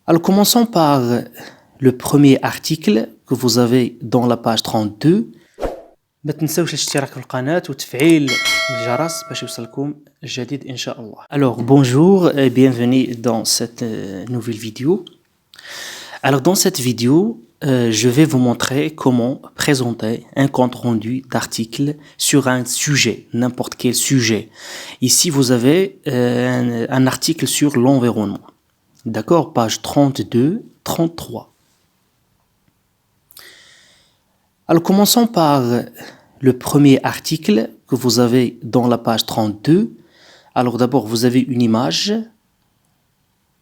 Alors commençons par le premier article que vous avez dans la page 32. ما تنسوش الاشتراك في القناة وتفعيل الجرس باش يوصلكم الجديد إن شاء الله. Alors bonjour et bienvenue dans cette nouvelle vidéo. Alors dans cette vidéo, je vais vous montrer comment présenter un compte rendu d'article sur un sujet, n'importe quel sujet. Ici vous avez un article sur l'environnement. D'accord, page 32, 33. Alors commençons par le premier article que vous avez dans la page 32. Alors d'abord vous avez une image,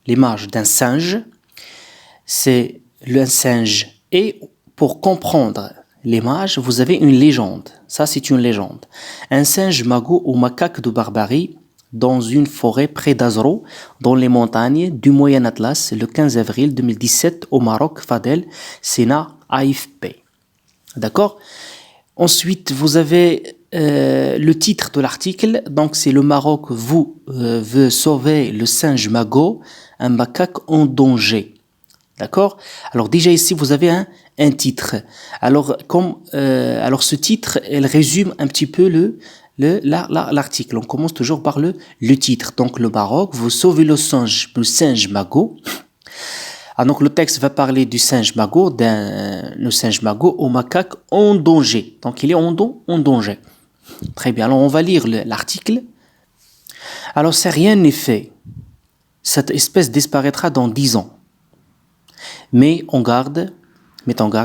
l'image d'un singe. C'est le singe. Et pour comprendre l'image, vous avez une légende. Ça c'est une légende. Un singe magot ou macaque de Barbarie dans une forêt près d'Azro, dans les montagnes du Moyen Atlas, le 15 avril 2017 au Maroc, Fadel, Sénat, AFP. D'accord? Ensuite, vous avez le titre de l'article. Donc, c'est le Maroc veut sauver le singe magot, un macaque en danger. D'accord? Alors, déjà ici, vous avez un titre. Alors, ce titre, elle résume un petit peu l'article. On commence toujours par le titre. Donc, le Maroc veut sauver le singe magot. Ah, donc le texte va parler du singe magot, le singe magot au macaque en danger. Donc il est en danger. Très bien, alors on va lire l'article. Alors si rien n'est fait, cette espèce disparaîtra dans 10 ans. Mets en garde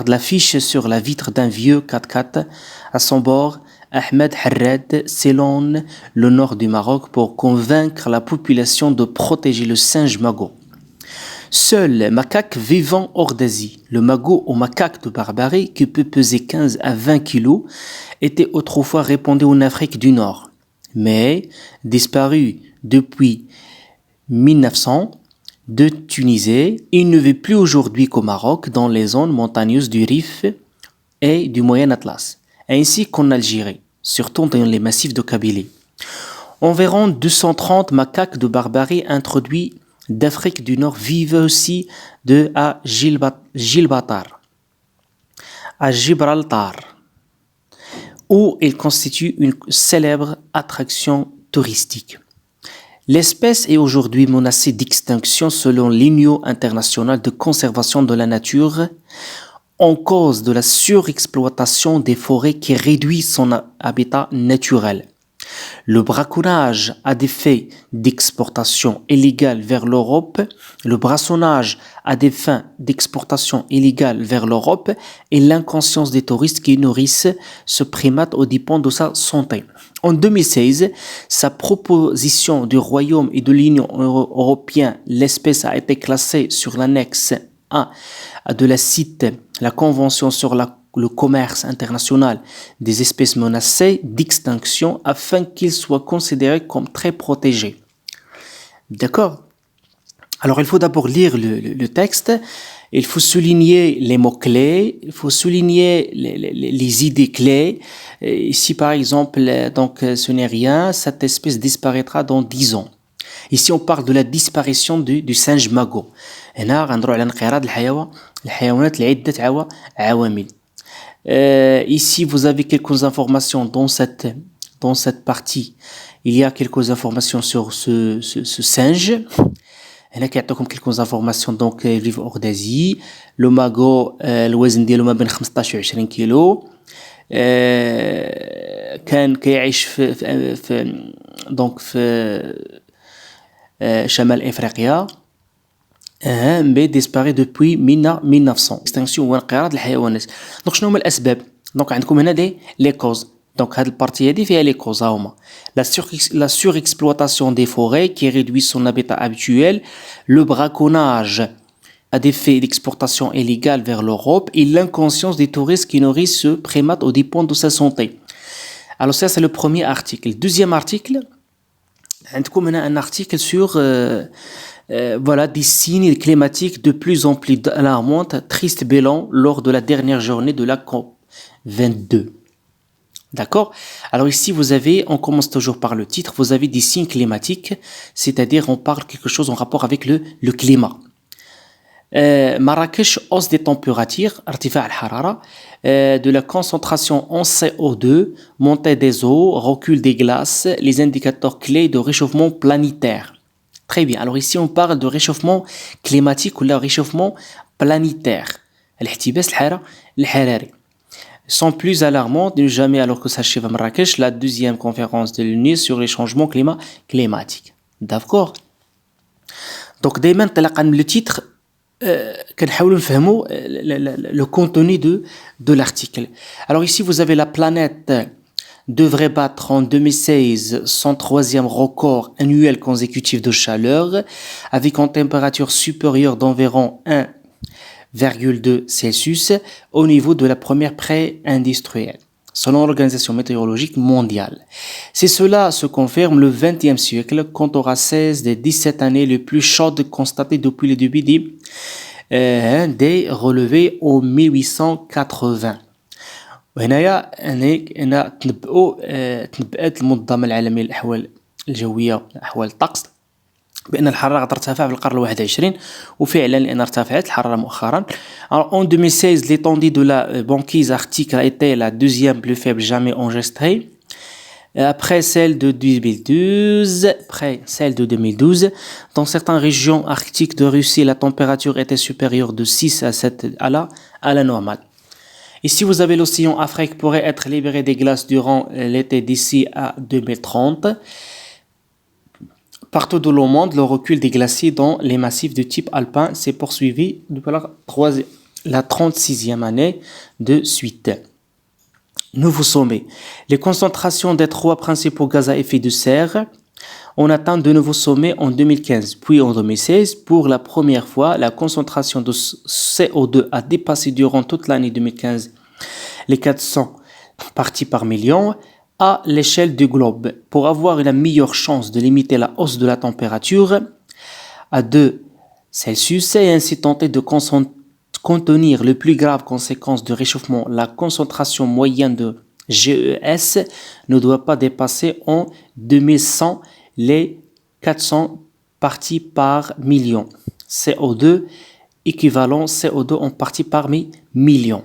l'affiche sur la vitre d'un vieux 4x4 à son bord, Ahmed Harred s'élonne le nord du Maroc pour convaincre la population de protéger le singe magot. Seul macaque vivant hors d'Asie, le magot au macaque de Barbarie qui peut peser 15 à 20 kilos, était autrefois répandu en Afrique du Nord. Mais, disparu depuis 1900 de Tunisie, il ne vit plus aujourd'hui qu'au Maroc dans les zones montagneuses du Rif et du Moyen Atlas, ainsi qu'en Algérie, surtout dans les massifs de Kabylie. Environ 230 macaques de Barbarie introduits d'Afrique du Nord vivent aussi à Gibraltar, où il constitue une célèbre attraction touristique. L'espèce est aujourd'hui menacée d'extinction selon l'Union internationale de conservation de la nature en cause de la surexploitation des forêts qui réduit son habitat naturel. Le braconnage à des fins d'exportation illégale vers l'Europe, le brassonnage à des fins d'exportation illégale vers l'Europe et l'inconscience des touristes qui nourrissent ce primate aux dépens de sa santé. En 2016, sa proposition du Royaume et de l'Union européenne, l'espèce a été classée sur l'annexe A de la Convention sur le commerce international des espèces menacées d'extinction afin qu'il soit considéré comme très protégé. D'accord? Alors il faut d'abord lire le texte, il faut souligner les mots-clés, il faut souligner les idées clés. Ici par exemple, donc ce n'est rien, cette espèce disparaîtra dans 10 ans. Ici on parle de la disparition du singe magot. هنا غنهضروا على انقراض الحيوانات لعدة عوامل. Ici, vous avez quelques informations dans cette partie. Il y a quelques informations sur ce singe. هنا كيعطيكم quelques informations. Donc, il vit hors d'Asie. Le magot, الوزن ديالو ما بين 15 و 20 كيلو. كان كيعيش في شمال افريقيا. mais disparaît depuis 1900. extinction وانقراض الحيوانات. دونك شنو هما الاسباب؟ دونك عندكم هنا لي كوز. دونك هاد البارتي هادي فيها لي كوز هما la surexploitation des forêts qui réduit son habitat habituel, le braconnage à des fins d'exportation illégale vers l'Europe et l'inconscience des touristes qui nourrissent ce primate aux dépens de sa santé. Alors ça c'est le premier article. Deuxième article, عندكم هنا un article sur voilà des signes climatiques de plus en plus alarmants, triste bilan lors de la dernière journée de la COP 22. D'accord? Alors ici, on commence toujours par le titre, vous avez des signes climatiques, c'est-à-dire on parle quelque chose en rapport avec le climat. Marrakech, hausse des températures, ارتفاع الحرارة, de la concentration en CO2, montée des eaux, recul des glaces, les indicateurs clés de réchauffement planétaire. Très bien. Alors ici, on parle de réchauffement climatique ou le réchauffement planétaire. الاحتباس الحراري. Sont plus alarmants de jamais alors que s'achève à Marrakech la deuxième conférence de l'ONU sur les changements climatiques. D'accord? Donc, دايما انطلاقا من le titre, كنحاولوا نفهموا le contenu de l'article. Alors ici, vous avez la planète devrait battre en 2016 son troisième record annuel consécutif de chaleur, avec une température supérieure d'environ 1,2 Celsius au niveau de la première pré-industrielle, selon l'Organisation météorologique mondiale. Si cela se confirme, le XXe siècle comptera 16 des 17 années les plus chaudes constatées depuis le début des relevés en 1880. وهنايا أنا تنبأت المنظمة العالمية للأحوال الجوية أحوال الطقس بأن الحرارة غترتفع في القرن الواحد والعشرين وفعلا لأن ارتفعت الحرارة مؤخرا. En 2016, l'étendue de la banquise arctique a été la deuxième plus faible jamais enregistrée après celle de 2012. Dans certaines régions arctiques de Russie, la température était supérieure de 6 à 7 à la normale. Ici, vous avez l'océan Afrique pourrait être libéré des glaces durant l'été d'ici à 2030. Partout dans le monde, le recul des glaciers dans les massifs de type alpin s'est poursuivi depuis la 36e année de suite. Nouveau sommet. Les concentrations des trois principaux gaz à effet de serre ont atteint de nouveaux sommets en 2015, puis en 2016. Pour la première fois, la concentration de CO2 a dépassé durant toute l'année 2015 les 400 parties par million à l'échelle du globe. Pour avoir une meilleure chance de limiter la hausse de la température à 2 Celsius et ainsi tenter de contenir les plus graves conséquences du réchauffement, la concentration moyenne de GES ne doit pas dépasser en 2100 les 400 parties par million. CO2 équivalent CO2 en parties par million.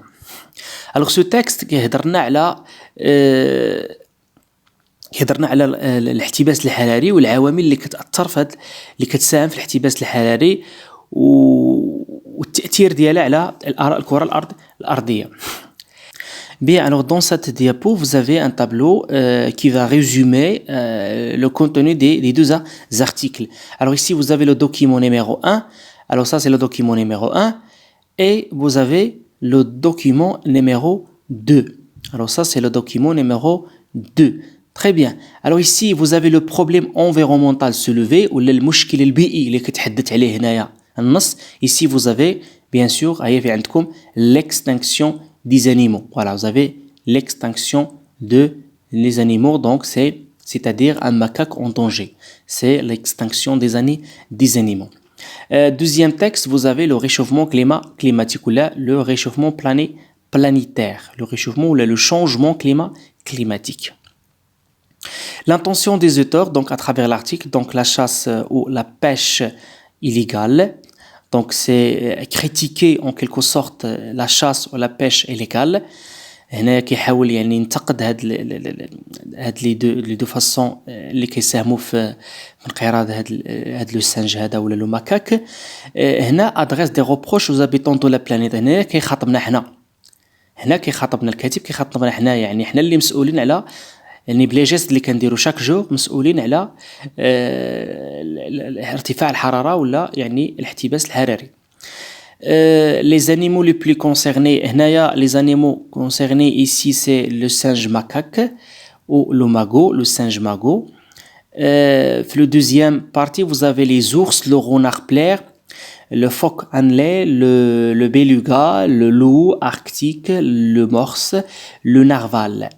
Alors ce texte كيهضرنا على الاحتباس الحراري والعوامل اللي كتأثر في اللي كتساهم في الاحتباس الحراري والتأثير ديالها على الكرة الأرضية. Bien, alors dans cette diapo, vous avez un tableau qui va résumer le contenu des deux articles. Alors ici, vous avez le document numéro 1. Alors ça, c'est le document numéro 1. Et vous avez le document numéro 2. Alors ça, c'est le document numéro 2. Très bien. Alors ici, vous avez le problème environnemental soulevé ou le مشكل البيئي اللي كتحدث عليه هنايا النص. Ici, vous avez bien sûr l'extinction des animaux. Voilà, vous avez l'extinction des animaux, donc c'est-à-dire un macaque en danger. C'est l'extinction des animaux. Deuxième texte, vous avez le réchauffement climatique ou là, le réchauffement planétaire, le réchauffement ou là, le changement climatique. L'intention des auteurs, donc à travers l'article, donc la chasse ou la pêche illégale, donc c'est critiquer en quelque sorte la chasse ou la pêche illégale. هنا كيحاول يعني ينتقد هاد لي دو فاصون اللي كيساهموا في انقراض هاد لو سانج هذا ولا لو ماكاك. هنا ادريس دي روبروش aux habitants de la planète. هنا كيخاطبنا الكاتب كيخاطبنا حنا، يعني حنا اللي مسؤولين على يعني بلي جيست اللي كنديرو شاك جور مسؤولين على ارتفاع الحرارة ولا يعني الاحتباس الحراري. Les animaux les plus concernés, les animaux concernés ici c'est le singe macaque ou le singe magot. Le deuxième partie, vous avez les ours, le renard polaire, le phoque annelé, le beluga, le loup arctique, le morse, le narval.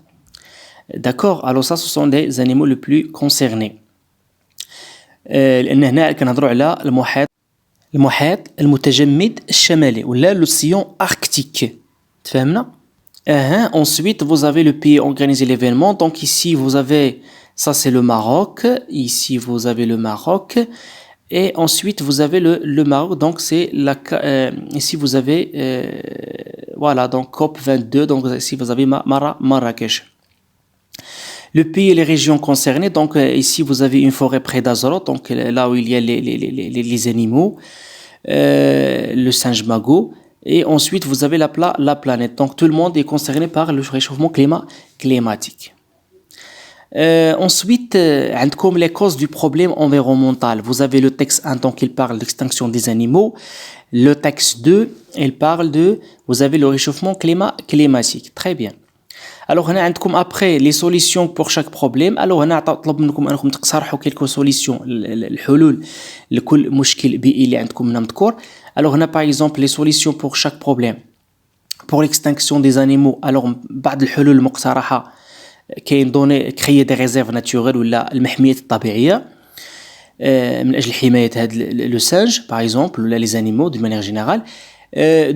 D'accord, alors ça ce sont des animaux les plus concernés. لأن هنا كنهضروا على المحيط المتجمد الشمالي ولا l'océan arctique. تفهمنا؟ Ensuite, vous avez le pays organisé l'événement. Donc ici, vous avez, ça c'est le Maroc. Ici, vous avez le Maroc. Et ensuite, vous avez le Maroc, donc c'est ici vous avez, voilà, donc COP22, donc ici vous avez Marrakech. Le pays et les régions concernées, donc ici vous avez une forêt près d'Azoro, donc là où il y a les animaux, le singe magot, et ensuite vous avez la planète. Donc tout le monde est concerné par le réchauffement climatique. Ensuite, comme les causes du problème environnemental, vous avez le texte 1, donc il parle d'extinction des animaux. Le texte 2, il parle vous avez le réchauffement climatique. Très bien. Alors, on a après les solutions pour chaque problème. Alors, on a طلب منكم انكم تقترحوا quelques solutions الحلول لكل مشكل بيئي اللي عندكم مذكور. Alors, on a par exemple les solutions pour chaque problème. Pour l'extinction des animaux, alors بعض الحلول المقترحة كاين créer des réserves naturelles ولا المحميات الطبيعية من أجل حماية هذا le singe par exemple ولا les animaux de manière générale.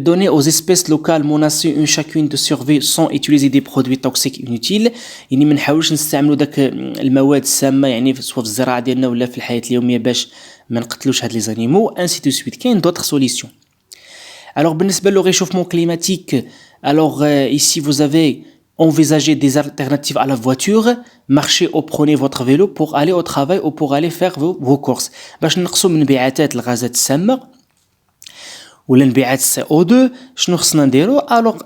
Donner aux espèces locales menacées une chacune de survie sans utiliser des produits toxiques inutiles. يعني ما نحاولوش نستعملوا داك المواد السامة يعني سواء في الزراعة ديالنا ولا في الحياة اليومية باش ما نقتلوش هاد les animaux ainsi de suite. كاين d'autres solutions. Alors بالنسبة le réchauffement climatique, alors ici vous avez envisager des alternatives à la voiture, marchez ou prenez votre vélo pour aller au travail ou pour aller faire vos courses. باش نقصوا من انبعاثات الغازات السامة ولا انبعاث CO2 شنو خصنا نديرو؟ الوغ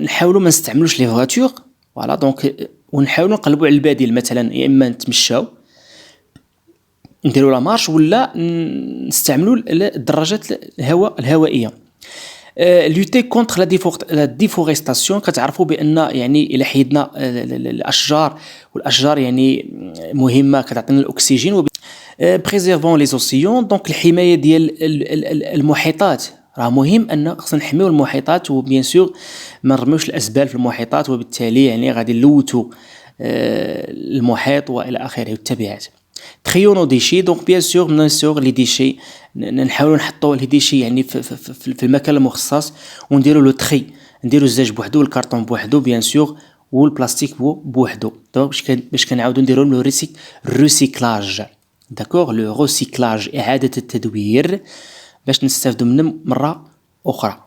نحاولوا ما نستعملوش لي فواتور فوالا دونك ونحاولوا نقلبوا على البديل مثلا يا اما نتمشاو نديروا لا مارش ولا نستعملوا الدراجات الهوائيه. lutter contre la déforestation كتعرفوا بان يعني الى حيدنا الاشجار والاشجار يعني مهمه كتعطينا الاكسجين préservant les océans donc الحمايه ديال المحيطات راه مهم ان خصنا نحميو المحيطات وبيان سور ما نرميوش الازبال في المحيطات وبالتالي يعني غادي نلوثوا المحيط والى اخره والتبعات. تريو نو ديشي دونك بيان سور نسور لي ديشي نحاولوا نحطوا لي ديشي يعني في المكان المخصص ونديروا لو تري نديروا الزاج بوحدو والكرتون بوحدو بيان سور والبلاستيك بوحدو دونك باش كنعاودوا نديروا لو ريسيكلاج داكوغ لو ريسيكلاج اعاده التدوير باش نستافدوا منه مره اخرى.